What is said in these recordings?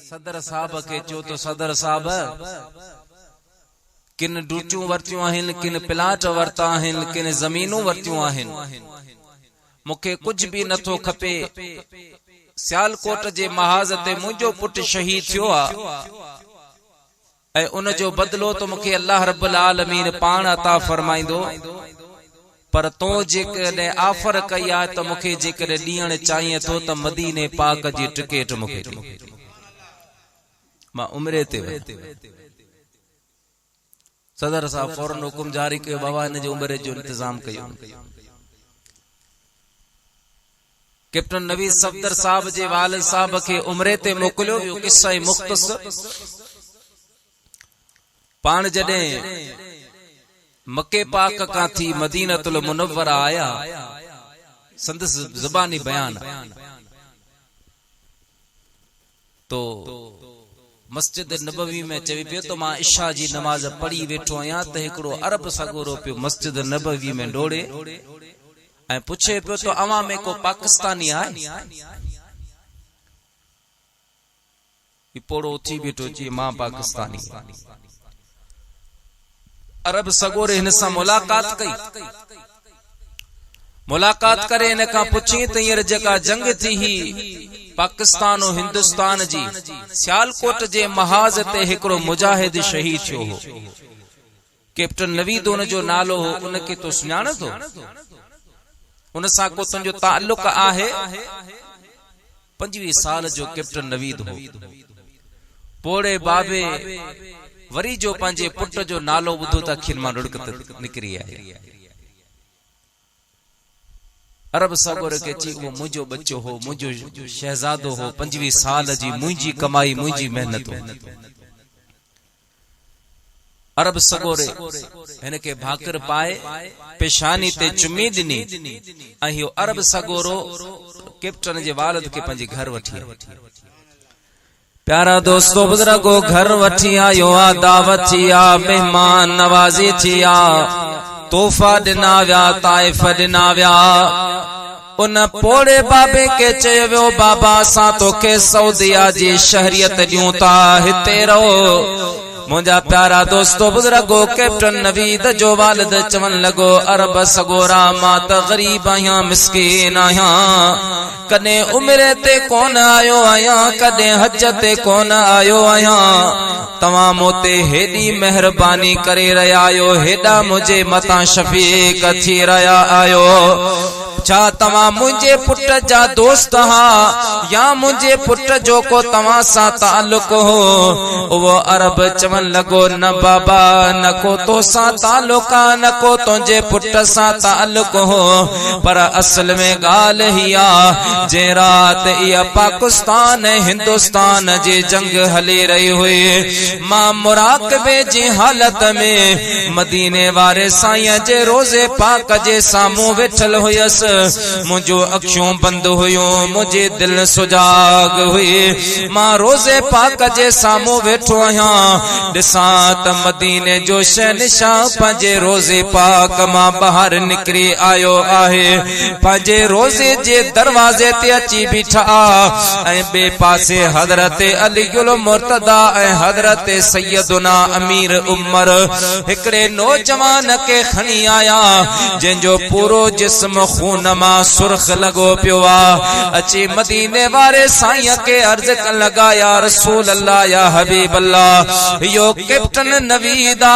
सदर साहब के चो तो सदर साहब किन डूटियूं वरतियूं आहिनि, किन प्लाट वरता आहिनि, किन ज़मीनूं वरतियूं आहिनि। मूंखे कुछ भी नथो खपे। सियालकोट जे महाज ते मुंहिंजो पुट शहीद थियो आ ऐं उन जो बदलो तो मूंखे अल्लाह रब्बुल आलमीन पाण अता फरमाईंदो। पर तो जेकॾहिं ऑफर कई आहे त मूंखे जेकॾहिं ॾियण चाहिए थो त मदीने पाक जी टिकट मूंखे ॾे। मां उमिरे ते सदर साहब फौरन हुकुम जारी कयो, बाबा इन जे उमिरे जो इंतजाम कयो। कैप्टन नवीद सफदर साहब जे वालिद साहब खे उमिरे ते मोकिलियो वियो। किस्सा मुख्तसर। पाण जॾहिं मके पाक का थी मदीनतुल मुनव्वरा आया, संदस ज़बानी बयान तो मस्जिद नबवी में चवी पियो तो मां इशा जी नमाज पढ़ी वेठो आहियां त हिकिड़ो अरब सगोरो पियो मस्जिद नबवी में डोड़े ऐं पुछे पियो तो अवां में को पाकिस्तानी आहे? पोड़ो उथी बीठो चई मां पाकिस्तानी। अरब सगोरे हिन सां मुलाकात कई। मुलाकात करे हिन खां पुछी त हींअर जेका जंग थी ही पाकिस्तान और हिंदुस्तान जी, सियालकोट जे महाज ते हिकिड़ो मुजाहिद शहीद थियो हो। कैप्टन नवीद उन जो नालो हो। उनखे तो सुञाण थो? उन सां को तुंहिंजो ताल्लुक आहे? 25 साल जो कैप्टन नवीद हो। पोड़े बाबे वरी जो पंहिंजे पुट जो नालो ॿुधो त अखियुनि मां रुड़क निकिरी आहे। अरब सगोर के ची वो मुझो बच्चो हो, मुझो शहजादो हो, 25 साल जी मुंहिंजी कमाई मुंहिंजी मेहनत हो। अरब सगोरे हिन के भाकर पाए पेशानी ते चुमी ॾिनी ऐं इहो अरब सगोरो कैप्टन जे वालिद के पंहिंजे घर वठी। प्यारा दोस्तों बुजुर्गो घर वठी आयो आ, दावत थी आ, मेहमान नवाजी थी आ, तोहफा ॾिना विया, ताइफ ॾिना विया। उन पोड़े बाबे के चयो वियो बाबा असां तोखे सऊदिया जी शहरियत ॾियूं था, हिते रहो। मुंहिंजा प्यारा दोस्तों बुजुर्गो कैप्टन नवीद जो वालिद चवण लॻो अरब सगोरा मां त ग़रीब आहियां, मिस्कीन आहियां, कॾहिं उमिरे ते कोन आयो आहियां, कॾहिं हज ते कोन आयो आहियां। तव्हां मूं ते हेॾी महिरबानी करे रहिया आहियो, हेॾा मुंहिंजे मथां शफ़ीक़ थी रहिया आहियो। छा तव्हां मुंहिंजे पुट जा दोस्त हा या मुंहिंजे पुट जो को तव्हां सां ताल्लुक हो? उहो अरब चवण लॻो न बाबा, न को तोसां ताल्लुक आ, न को तुंहिंजे पुट सां ताल्लुक हो। पर असल में ॻाल्हि ही आ जे रात इहा पाकिस्तान ऐं हिंदुस्तान जी जंग हली रही हुई, मां मुराक़बे जी हालत में मदीने वारे साईं जे रोज़े पाक जे साम्हूं वेठल हुयसि। मुझो अखियों बंद हुयो, मुझे दिल सुजाग हुई। मां रोज़े पाक जे साम्हूं वेठो आहियां, ॾिसां त मदीने जो शहनशाह पंहिंजे रोज़े पाक मां ॿाहिरि निकिरी आयो आहे। पंहिंजे रोज़े जे दरवाज़े ते अची बीठा ऐं ॿिए पासे हज़रत अलीउल मुर्तदा ऐं हज़रत सैयदुना अमीर उमर हिकिड़े नौजवान खे खणी आया जंहिंजो पूरो जिस्म खून नमा सुर्ख लगो पियो आ। अची मदीने वारे साईं के अर्ज कर लगा या रसूल अल्लाह या हबीब अल्लाह, यो कैप्टन नवीदा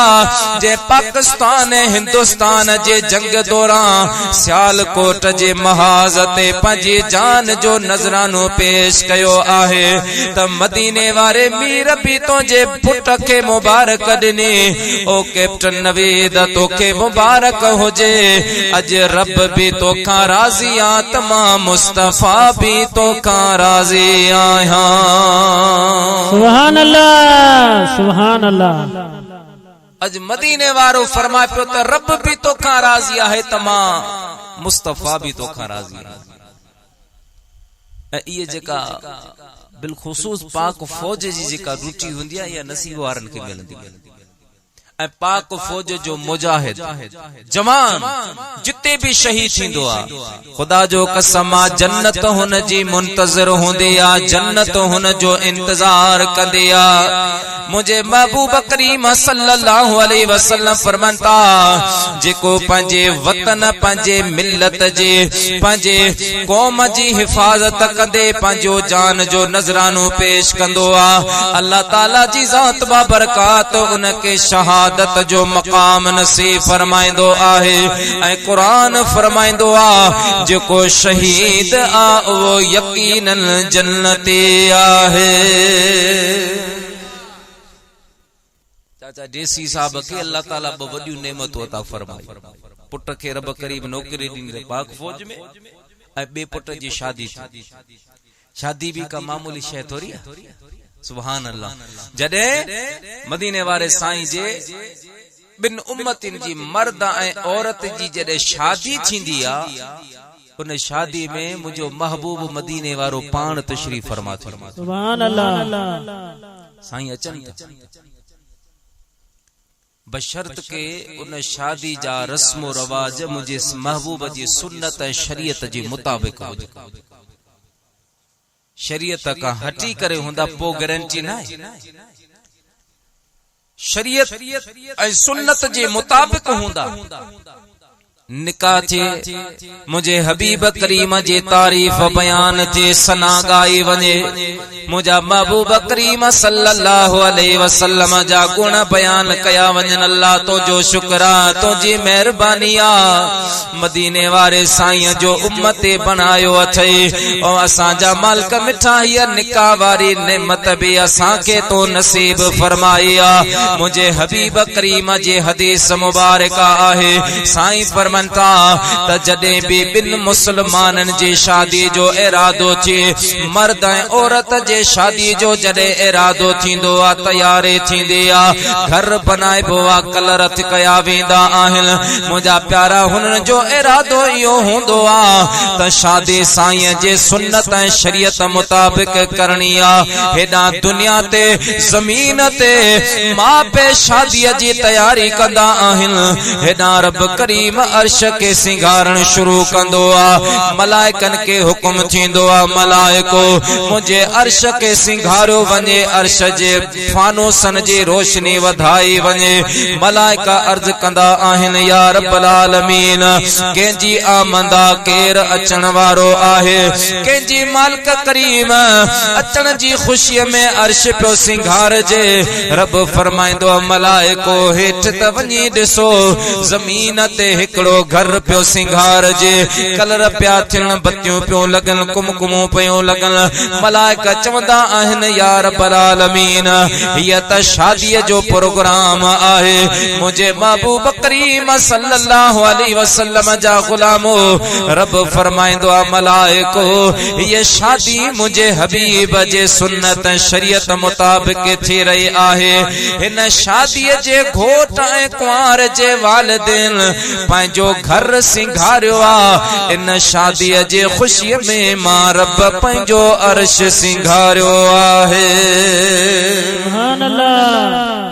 जे पाकिस्तान हिंदुस्तान जे जंग दौरान सियालकोट जे महाज ते पंहिंजी जान जो नजरानो पेश कयो आहे त मदीने वारे मीर भी तुंहिंजे पुट खे मुबारक ॾिनी। ओ कैप्टन नवीद तोखे मुबारक हुजे, अज रब भी तोखा राज़ी आ, तमाम मुस्तफा भी तोखा राज़ी आया। सुभान अल्लाह, सुभान अल्लाह। अज मदीने वारो फरमाए पियो त रब भी तोखा राज़ी आहे, तमाम मुस्तफा भी तोखा राज़ी आहे। ये जेका बिलखुसूस पाक फौज जी जेका ड्यूटी हुंदी आहे या नसीब वारन के मिलंदी। ऐं पाक फौज जो मुजाहिद जवान जिते भी शहीद थींदो आ खुदा जो कसम आ जन्नत हुन जी मुंतज़िर हुंदी आ जन्नत हुन जो इंतजार कंदी आ मुझे महबूब करीम सल्लल्लाहु अलैहि वसल्लम फरमाता जेको पंहिंजे वतन पंहिंजे मिल्लत जे पंहिंजे कौम जी हिफाजत कंदे पंहिंजो जान जो नजरानो पेश कंदो आ अल्लाह ताला जी ज़ात बा बरकात उनके शहादत जो मकाम नसीब फरमाइंदो आहे ऐं कुरान फरमाइंदो आ जेको शहीद आ वो यकीनन जन्नती आहे। चाचा देसी साहब के अल्लाह ताला ब वडियूं नेमतूं अता फरमाई पुट के रब करीब नौकरी ॾींदे पाक फौज में ऐं ॿिए पुट जी शादी थी शादी भी का मामूली शय थोड़ी है सुभान अल्लाह जडे मदीने वारे साईं जे बिन उम्मतिन जी मर्द ऐं औरत जी जडे शादी थींदी आ उन शादी में मुझो महबूब मदीने वारो पान तशरीफ फरमा थो सुभान अल्लाह साईं अचन बशर्त के उन शादी जा रस्म रवाज मुझे महबूब जी सुन्नत ऐं शरीयत जे मुताबिक हो शरीयत का हटी करे हुंदा पो गारंटी ना शरीयत ऐं सुन्नत जे मुताबिक हुंदा निकाह थे मुझे हबीब करीम जे तारीफ बयान थे सना गाई वने मुझा महबूब करीम सल्लल्लाहु अलैहि वसल्लम जा गुण बयान कया वजन अल्लाह तो जो शुक्रा तो जी मेहरबानी आ मदीने वारे साईं जो उम्मते बनायो अथई और असा जा मालिक मिठा हिय निकाह वारी नेमत भी असा के तो नसीब फरमाया मुझे हबीब करीम जे हदीस मुबारक आहे साईं फरमा त जडे भी बिन मुसलमानन जी शादी जो इरादो थे मर्द ऐं औरत जे शादी जो जडे इरादो थींदो आ तैयारी थींदी आ घर बनाइबो आ कलर कया वेंदा आहिन मुंहिंजा प्यारा हुनन जो इरादो इहो हूंदो आ त शादी साईं जे सुन्नत ऐं शरीयत मुताबिक करणी आ हेॾा दुनिया ते ज़मीन ते मां पे शादी जी तैयारी कंदा आहिन हेॾा रब करीम अर्श के सिंगारण शुरू कंदो आ मलाइकन के हुक्म थींदो आ मलाइको मुझे अर्श के सिंगारो वने अर्श जे फानोसन जी रोशनी वधाई वने मलाइका अर्ज कंदा आहिन या रब्बल आलमीन केंजी आमंदा केर अचण वारो आहे केंजी मालिक करीम अचण जी खुशी में अर्श पियो सिंगार जे रब फरमाइंदो मलाइको हेठ त वनी ॾिसो ज़मीन ते हिकड़ो घर पियो सिंगार जे कलर पिया थियण बत्तियूं पियो लगन कुमकुमूं पियो लगन मलाइका चवंदा आहिन या रब्बल आलमीन हीअ त शादीअ जो प्रोग्राम आहे मुझे महबूब करीम सल्लल्लाहु अलैहि वसल्लम जा गुलामो रब फरमाइंदो आ मलाइको हीअ शादी मुझे हबीब जे सुन्नत शरीयत मुताबिक थी रही आहे हिन शादीअ जे घोट ऐं कुंवार जे वालिदैन पंहिंजो घर सिंगारियो आ इन शादीअ जे खुशीअ में मां रब पंहिंजो अर्श सिंगारियो आहे सुभान अल्लाह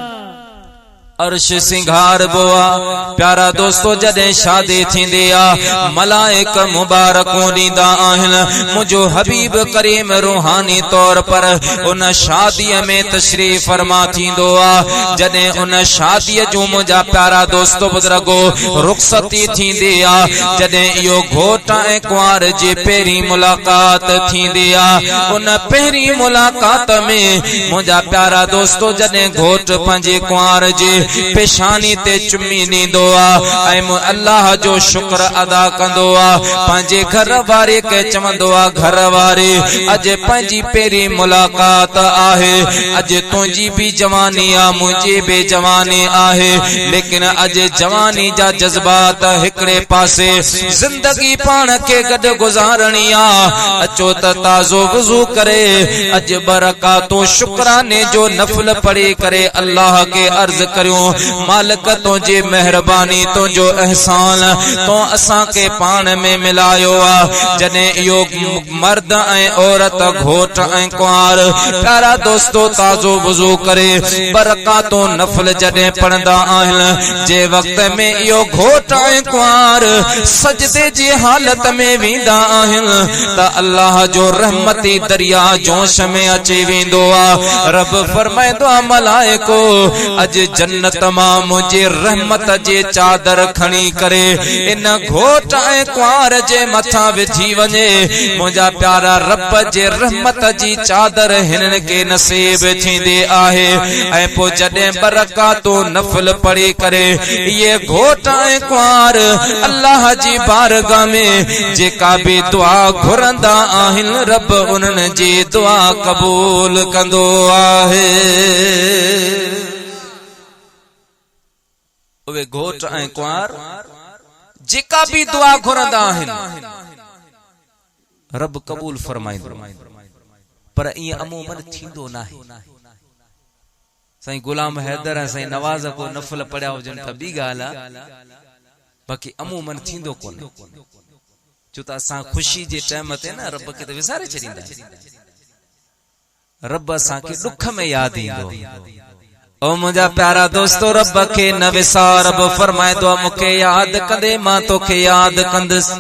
अर्श सिंगार बोआ प्यारा दोस्तों जडे शादी थींदी आ मलाइक मुबारकूं ॾींदा आहिन मुझो हबीब करीम रूहानी तौर पर उन शादीअ में तशरीफ फरमा थींदो आ जडे उन शादीअ जो मुझा प्यारा दोस्तों बुजुर्गो रुखसती थींदी आ जडे इहो घोट ऐं कुंवार जी पहिरीं मुलाकात थींदी आ उन पहिरीं मुलाकात में मुझा प्यारा दोस्तों जडे घोट पंहिंजे कुंवार जी पेशानी ते चुमी ॾींदो आ ऐं अल्लाह जो शुक्र अदा कंदो आ पंहिंजे घर वारे के चवंदो आ घर वारे अॼु पंहिंजी पहिरीं मुलाकात आहे अॼु तुंहिंजी भी जवानी आ मुंहिंजी भी जवानी आहे लेकिन अॼु जवानी जा जज्बात हिकड़े पासे जिंदगी पाण खे गॾु गुज़ारणी आ अचो त ताज़ो वुज़ू करे अॼु बरकातो शुक्राने जो नफल पढ़ी करे अल्लाह के अर्ज करियो करियूं। मालिक तुझी मेहरबानी तुझो एहसान तो असां के पान में मिलायो आ। जने इहो मर्द ऐं औरत घोट ऐं कुंवार प्यारा दोस्तो ताज़ो वुज़ू करे बरकातो नफल जडे पढ़ंदा आहिनि जे वक्त में इहो घोट ऐं कुंवार सजदे जी हालत में वेंदा आहिनि त अल्लाह जो रहमती दरिया जोश में अची वेंदो आ। रब फरमाइंदो आ मलाइको अज जन्नत मां मुझे रहमत जे चादर खणी करे इन घोट ऐं कुंवार जे मथा विझी वञे। मुंहिंजा प्यारा रब जे रहमत जी चादर हिननि के नसीब थींदी आहे। ऐं पोइ जॾहिं बरकातो नफल पढ़ी करे ये घोट ऐं कुंवार अल्लाह जी बारगाह में जेका भी दुआ घुरंदा आहिनि रब उन्हनि जी दुआ कबूल कंदो आहे। उहे घोट ऐं कुंवार जेका भी दुआ घुरंदा आहिनि रब कबूल फरमाईंदो पर ईअं अमूमन थींदो नाहे। साईं गुलाम हैदर साईं नवाज को नफल पढ़िया हुजनि त ॿी ॻाल्हि आहे, बाक़ी अमूमन थींदो कोन। छो त असां ख़ुशी जे टाइम ते न रब खे त विसारे छॾींदा आहियूं। रब असांखे ॾुख में यादि ईंदो। ओ मुंहिंजा प्यारा दोस्तो रब खे न विसार। रब फरमाइंदो मूंखे यादि कंदे मां तोखे यादि कंदुसि।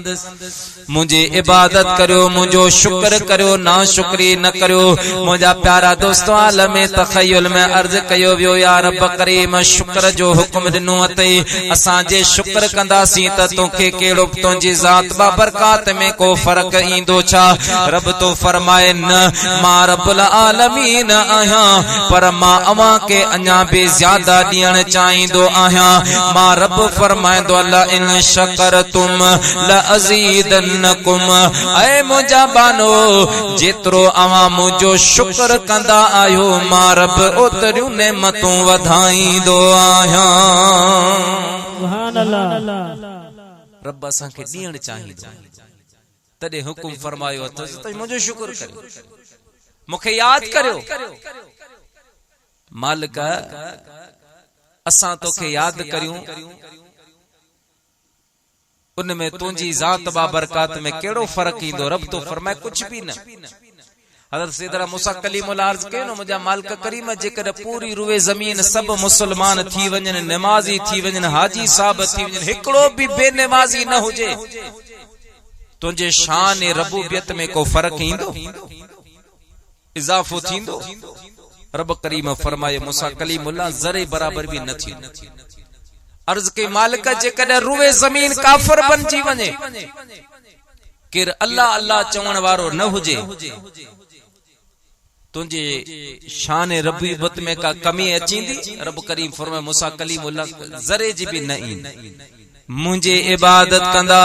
मुझे इबादत करियो मुझो शुक्र करियो ना शुक्री न करियो। मुझा प्यारा दोस्तों आलम तखय्युल में अर्ज कयो वियो या रब करीम शुक्र जो हुक्म दिनो अथई असां जे शुक्र कंदासीं त तोखे केड़ो तुंहिंजी ज़ात बा बरकात में को फर्क ईंदो छा। रब तो फरमाए न मां रब्बुल आलमीन आहियां पर मां अवां के अञा भी ज्यादा ॾियण चाहींदो आहियां। मां रब फरमाईंदो अला इन शकरतुम लअज़ीदन ऐ मुंहिंजा बानो जेतिरो अवां मुंहिंजो शुक्र कंदा आहियो मां रब ओतिरियूं नेमतूं वधाईंदो आहियां। सुभान अल्लाह। रब असांखे ॾियण चाहींदो तॾहिं हुकुम फरमायो अथसि त मुंहिंजो शुक्र करियो मूंखे यादि करियो। मालिक असां तोखे यादि करियूं उनमें तुंहिंजी ज़ात बाबरकात में केड़ो फर्क ईंदो। रब तो फरमाए कुछ भी न। हज़रत सैयदना मूसा कलीमुल्लाह अर्ज़ कयो न मुंहिंजा मालिक करीम जेकर पूरी रुए ज़मीन सब मुसलमान थी वञनि नमाज़ी थी वञनि हाजी साहब थी वञनि हिकिड़ो भी बेनमाज़ी न हुजे तुंहिंजे शान ऐं रबूबियत में को फर्क ईंदो इज़ाफ़ो थींदो। रब करीम फरमाए मूसा कलीमुल्लाह ज़रे बराबर भी न थी। अर्ज के मालिक जेकॾहिं रुए ज़मीन काफिर बणिजी वञे केर अल्लाह अल्लाह चवण वारो न हुजे तुंहिंजे शान रबूबियत में का कमी अचींदी। रब करीम फरमाए मूसा कलीमुल्लाह ज़रे जी भी न ईंदी। मुझे इबादत कंदा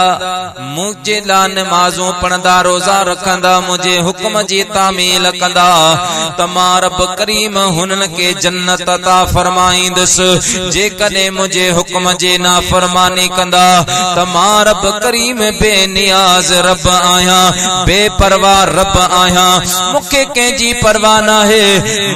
मुझे ला नमाज़ों पढ़ंदा रोजा रखंदा मुझे हुक्म जी तामील कंदा त मां रब करीम हुननि के जन्नत अता फरमाईंदुसि। जेकॾहिं मुझे हुक्म जी नाफरमानी कंदा त मां रब करीम बेनियाज रब आहियां बेपरवाह रब आहियां मूंखे कंहिंजी परवाह नाहे।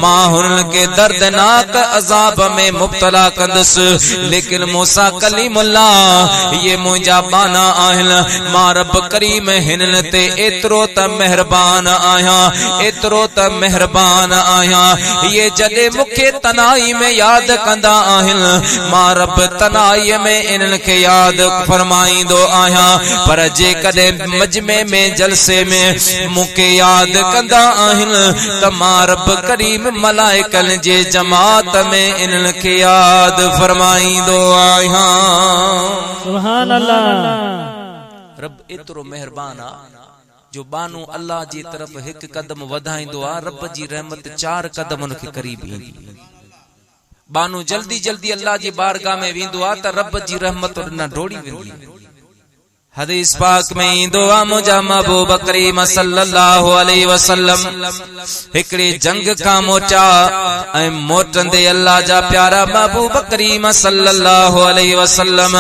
मां हुननि के दर्दनाक अज़ाब में मुब्तला कंदुसि लेकिन मूसा कलीमुल्लाह ये मुंहिंजा बाना आहिनि। मां रब करीम हिननि ते एतिरो त मेहरबान आहियां एतिरो त मेहरबान आहियां। ये जॾहिं मूंखे तनाई में यादि कंदा आहिनि मां रब तनाई में इन्हनि खे यादि फरमाईंदो आहियां। पर जेकॾहिं मजमे में जलसे में मूंखे यादि कंदा आहिनि त मां रब करीम मलाइकनि जे जमात में इन्हनि खे यादि फरमाईंदो आहियां। सुभान अल्लाह। रब एतिरो मेहरबान आ जो बानू अल्लाह जी तरफ हिक कदम वधाईंदो आ रब जी रहमत 4 कदम उनके करीब ईंदी। बानू जल्दी जल्दी अल्लाह जी बारगाह में वेंदो आ त रब जी रहमत न डोड़ी वेंदी। हदीस पाक में ईंदो आ मुंहिंजा महबूब करीम सल्लल्लाहु अलैहि वसल्लम हिकड़ी जंग खां मोटा ऐं मोटंदे अल्लाह जा प्यारा महबूब करीम सल्लल्लाहु अलैहि वसल्लम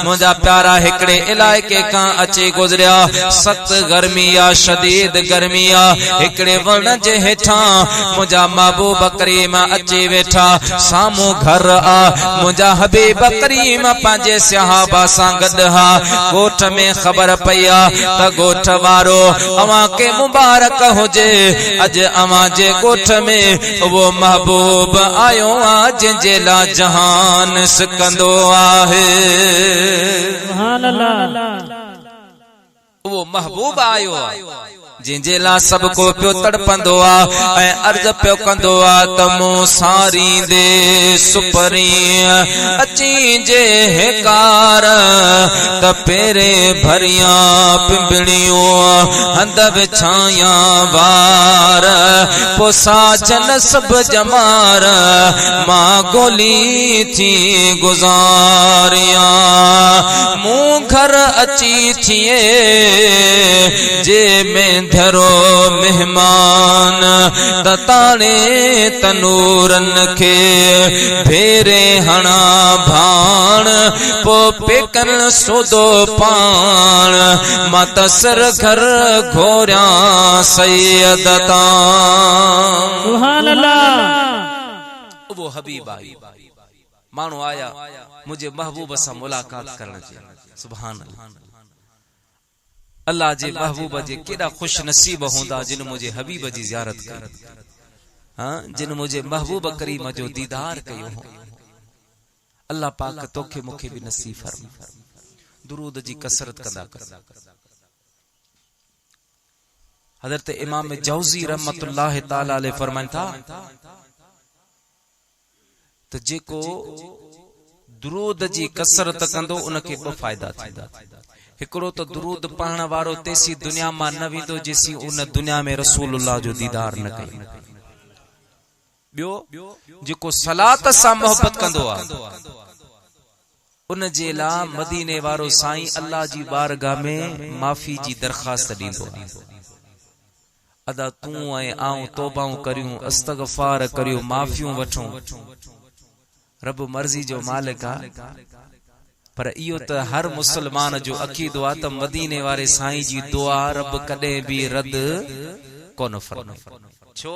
मुंहिंजा प्यारा हिकड़े इलाइके खां अचे गुजरिया। सख्त गर्मी आ, शदीद गर्मी आ, हिकड़े वण जे हेठां मुंहिंजा महबूब करीम अची वेठा। साम्हूं घर आ, मुंहिंजा हबीब करीम पंहिंजे सहाबा सां गॾु हा। ॻोठ में खबर पया त ॻोठ वारो अवां के मुबारक हुजे, अज अवां जे ॻोठ में वो महबूब आयो आ जंहिंजे ला जहान सिकंदो आहे। सुभान अल्लाह। वो महबूब आयो जंहिंजे ला सब को पियो तड़पंदो आ ऐं अर्ज पियो कंदो आ त मूं सारींदे सुपरी अची जे हेकार त पेरे भरिया पिंबड़ियूं हंद विछाया वार पो साजन सब जमार मां गोली थी गुजारिया। मूं घर अची थिए जे में धरो मेहमान तताणे तनूरन के भेरे हणा भाण पो पेकन सोदो पाण मां तसर घर घोरिया सैयदता। सुभान अल्लाह। वो हबीब आई, मानो आया मुझे महबूब से मुलाकात करना चाहिए। सुभान अल्लाह। अल्लाह जे महबूब जे केड़ा खुश नसीब होंदा जिन मुझे हबीब जी ज़ियारत कई, हां जिन मुझे महबूब करीम जो दीदार कयो हो। अल्लाह पाक तोखे मुखे भी नसीब फरमा। दुरूद जी कसरत कंदा कर। हजरत इमाम जौजी रहमतुल्लाह ताला अलैहि फरमान था तो जेको दुरूद जी कसरत कंदो उनके ब फायदा थींदा। हिकड़ो तो दुरूद पढ़ण वारो तेसी दुनिया मां न विंदो जेसी उन दुनिया में रसूलुल्लाह जो दीदार न कई। ॿियो जेको सलात सां मोहब्बत कंदो आ उन जे ला मदीने वारो साईं अल्लाह जी बारगाह में माफी जी दरखास्त ॾींदो आ। अदा तूं ऐं आऊं तौबाऊं करियूं, इस्तगफार करियूं, माफियूं वठूं। रब मर्जी जो मालिक आ, पर इहो त हर मुसलमान जो अकीदो आ त मदीने वारे साईं जी दुआ रब कॾहिं भी रद कोन फरमाए। छो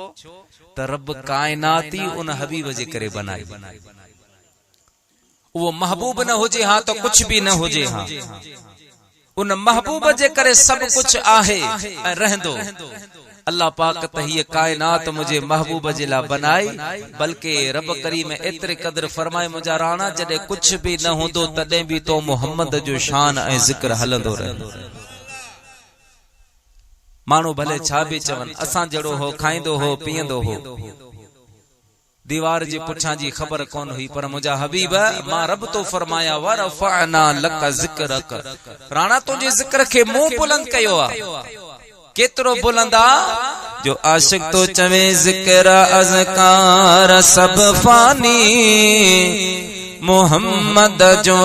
त रब कायनात ही उन हबीब जे करे बनाई। वो महबूब न हुजे हां तो कुछ भी न हुजे हां, उन महबूब जे करे सब कुछ आहे ऐं रहंदो। अल्लाह पाक त ये कायनात मुझे महबूब जे ला बनाई, बल्कि रब करीम एतरे कदर फरमाए मुझा राणा जडे कुछ भी न होंदो तडे भी तो मोहम्मद जो शान ऐं जिक्र हलंदो रहंदो। मानो भले छा भी चवन, असां जड़ो हो खाइंदो हो पींदो हो, दीवार जे पुठा जी खबर कोन हुई, पर मुझा हबीब मां रब तो फरमाया वरफअना लक जिक्रक, राणा तुझे जिक्र के मुंह बुलंद कयो आ। केतरो बुलंदा जो आशिक तो चवे जिक्र अज़कार सब फानी, मोहम्मद जो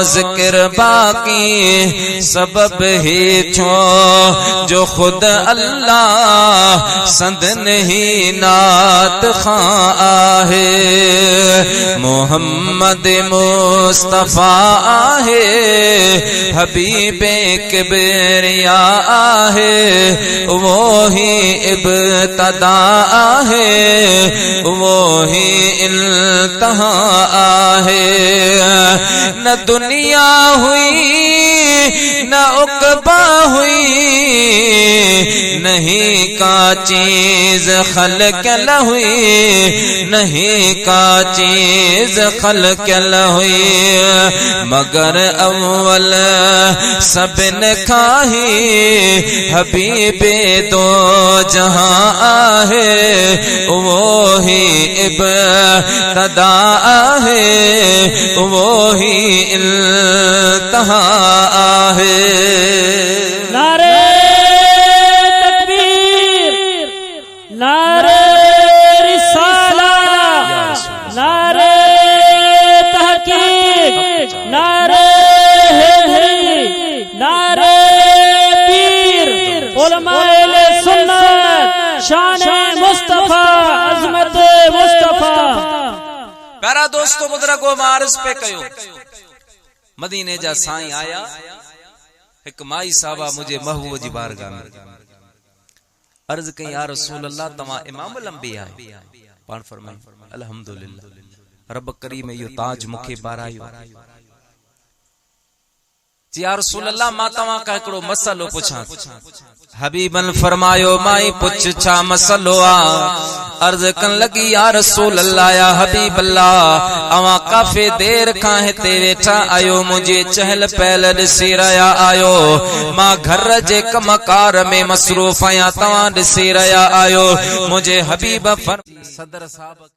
जिक्र बाकी सबब ही छो, जो खुद अल्लाह संद नहीं नात खां आहे। मोहम्मद मुस्तफा आहे हबीबे किबरिया आहे, वो ही इब्तदा आहे वो ही इंतहा आहे। न दुनिया हुई न उकबा हुई, नहीं का चीज खल्क न हुई, नहीं का चीज खल्क न हुई, मगर अव्वल सबन खाही हबीबे दो जहां आहे, वो ही इब्तदा आहे वो ही इंतहा आहे। नारे तकबीर, नारे रिसाला, नारे तहकीक, नारे हैदरी, नारे प्यारा दोस्तों बुजुर्गो मार्स पे कयो मदीने जा साईं आया एक माई साहबा मुझे महबूब जी बारगाह में अर्ज कई या रसूल अल्लाह तमा इमाम लंबिया पाण फरमाई अल्हम्दुलिल्लाह रब करीम यो ताज मुखे बारायो या रसूल अल्लाह मां तवा का एकड़ो मसलो पुछा हबीबन फरमायो माई पुछ छा मसलो आ अर्ज कन लगी या रसूल अल्लाह या हबीब अल्लाह अवा काफी देर का हिते वेठा आयो मुझे चहल पहल दिसी रहा आयो मां घर जे कमकार में मसरूफ आया तवा दिसी रहा आयो मुझे हबीब सदर साहब